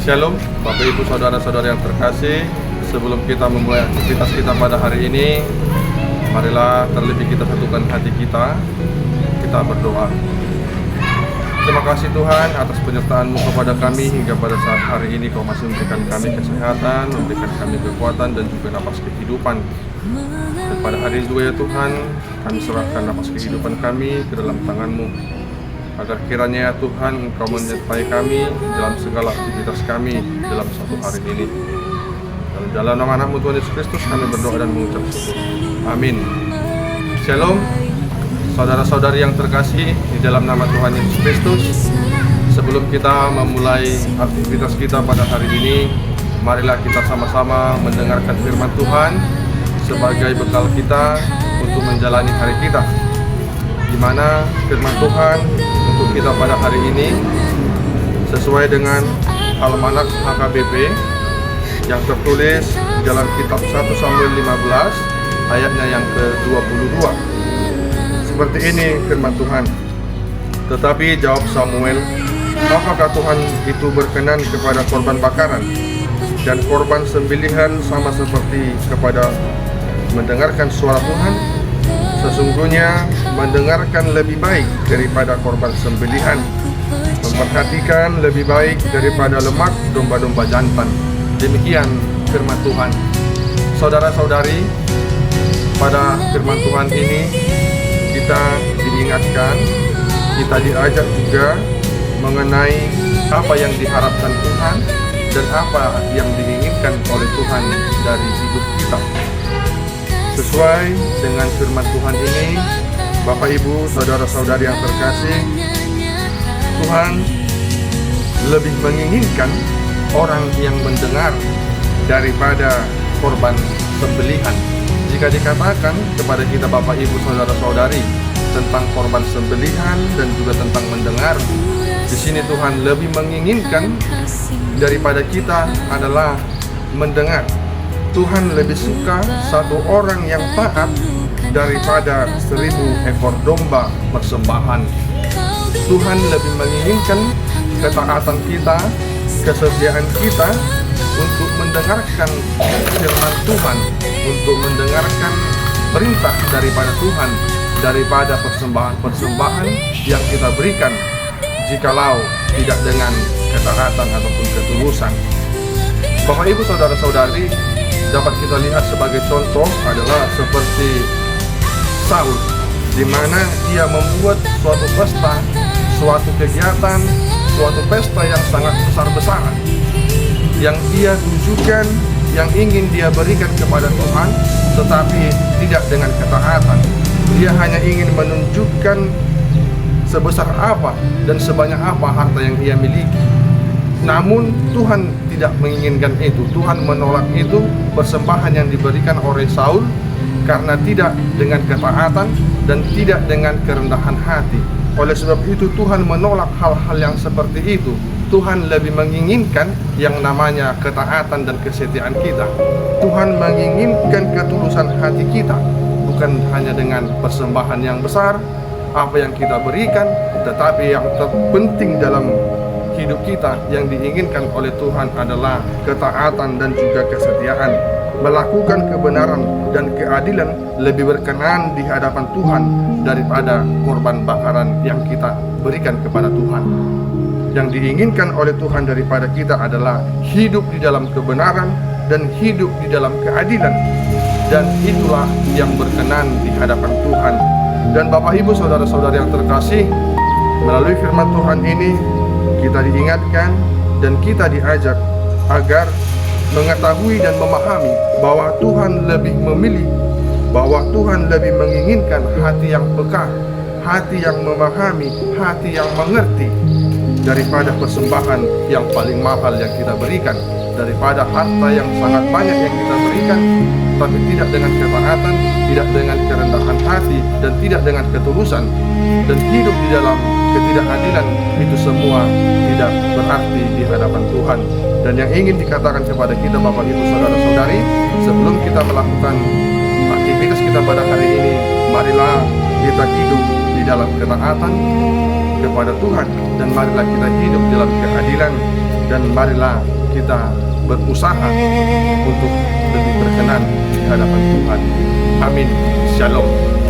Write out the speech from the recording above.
Shalom, Bapak Ibu Saudara-saudara yang terkasih. Sebelum kita memulai aktivitas kita pada hari ini, marilah terlebih kita satukan hati kita berdoa. Terima kasih Tuhan atas penyertaan-Mu kepada kami hingga pada saat hari ini. Kau masih memberikan kami kesehatan, memberikan kami kekuatan dan juga napas kehidupan. Dan pada hari ini juga ya Tuhan, kami serahkan napas kehidupan kami ke dalam tangan-Mu, agar kiranya ya Tuhan Engkau menyertai kami dalam segala aktivitas kami dalam satu hari ini. Dalam nama anak-Mu Tuhan Yesus Kristus kami berdoa dan mengucap syukur. Amin. Shalom, saudara-saudari yang terkasih di dalam nama Tuhan Yesus Kristus. Sebelum kita memulai aktivitas kita pada hari ini, marilah kita sama-sama mendengarkan firman Tuhan sebagai bekal kita untuk menjalani hari kita, di mana firman Tuhan untuk kita pada hari ini sesuai dengan Almanak HKBP yang tertulis di dalam kitab 1 Samuel 15 ayatnya yang ke-22. Seperti ini firman Tuhan. Tetapi jawab Samuel, apakah Tuhan itu berkenan kepada korban bakaran dan korban sembelihan sama seperti kepada mendengarkan suara Tuhan? Sesungguhnya mendengarkan lebih baik daripada korban sembelihan, memperhatikan lebih baik daripada lemak domba-domba jantan. Demikian firman Tuhan. Saudara-saudari, pada firman Tuhan ini kita diingatkan, kita diajak juga mengenai apa yang diharapkan Tuhan dan apa yang diinginkan oleh Tuhan dari hidup kita. Sesuai dengan firman Tuhan ini, Bapak Ibu, saudara-saudari yang terkasih, Tuhan lebih menginginkan orang yang mendengar daripada korban sembelihan. Jika dikatakan kepada kita Bapak Ibu saudara-saudari tentang korban sembelihan dan juga tentang mendengar, di sini Tuhan lebih menginginkan daripada kita adalah mendengar. Tuhan lebih suka satu orang yang taat daripada 1000 ekor domba persembahan. Tuhan lebih menginginkan ketaatan kita, kesetiaan kita untuk mendengarkan firman Tuhan, untuk mendengarkan perintah daripada Tuhan, daripada persembahan-persembahan yang kita berikan, jikalau tidak dengan ketaatan ataupun ketulusan. Bapak Ibu saudara-saudari, dapat kita lihat sebagai contoh adalah seperti Saul, di mana dia membuat suatu pesta, suatu kegiatan, suatu pesta yang sangat besar-besaran, yang dia tujukan, yang ingin dia berikan kepada Tuhan, tetapi tidak dengan ketaatan. Dia hanya ingin menunjukkan sebesar apa dan sebanyak apa harta yang dia miliki. Namun Tuhan tidak menginginkan itu. Tuhan menolak itu, persembahan yang diberikan oleh Saul, karena tidak dengan ketaatan dan tidak dengan kerendahan hati. Oleh sebab itu Tuhan menolak hal-hal yang seperti itu. Tuhan lebih menginginkan yang namanya ketaatan dan kesetiaan kita. Tuhan menginginkan ketulusan hati kita, bukan hanya dengan persembahan yang besar, apa yang kita berikan, tetapi yang terpenting dalam hidup kita yang diinginkan oleh Tuhan adalah ketaatan dan juga kesetiaan. Melakukan kebenaran dan keadilan lebih berkenan di hadapan Tuhan daripada korban bakaran yang kita berikan kepada Tuhan. Yang diinginkan oleh Tuhan daripada kita adalah hidup di dalam kebenaran dan hidup di dalam keadilan. Dan itulah yang berkenan di hadapan Tuhan. Dan Bapak Ibu saudara-saudari yang terkasih, melalui firman Tuhan ini kita diingatkan dan kita diajak agar mengetahui dan memahami bahwa Tuhan lebih memilih, bahwa Tuhan lebih menginginkan hati yang peka, hati yang memahami, hati yang mengerti, daripada persembahan yang paling mahal yang kita berikan, daripada harta yang sangat banyak yang kita berikan, tapi tidak dengan ketaatan, tidak dengan kerendahan hati, dan tidak dengan ketulusan, dan hidup di dalam ketidakadilan. Itu semua tidak berarti di hadapan Tuhan. Dan yang ingin dikatakan kepada kita Bapak Ibu saudara-saudari, sebelum kita melakukan aktivitas kita pada hari ini, marilah kita hidup di dalam ketaatan kepada Tuhan, dan marilah kita hidup dalam keadilan, dan marilah kita berusaha untuk lebih berkenan di hadapan Tuhan. Amin. Shalom.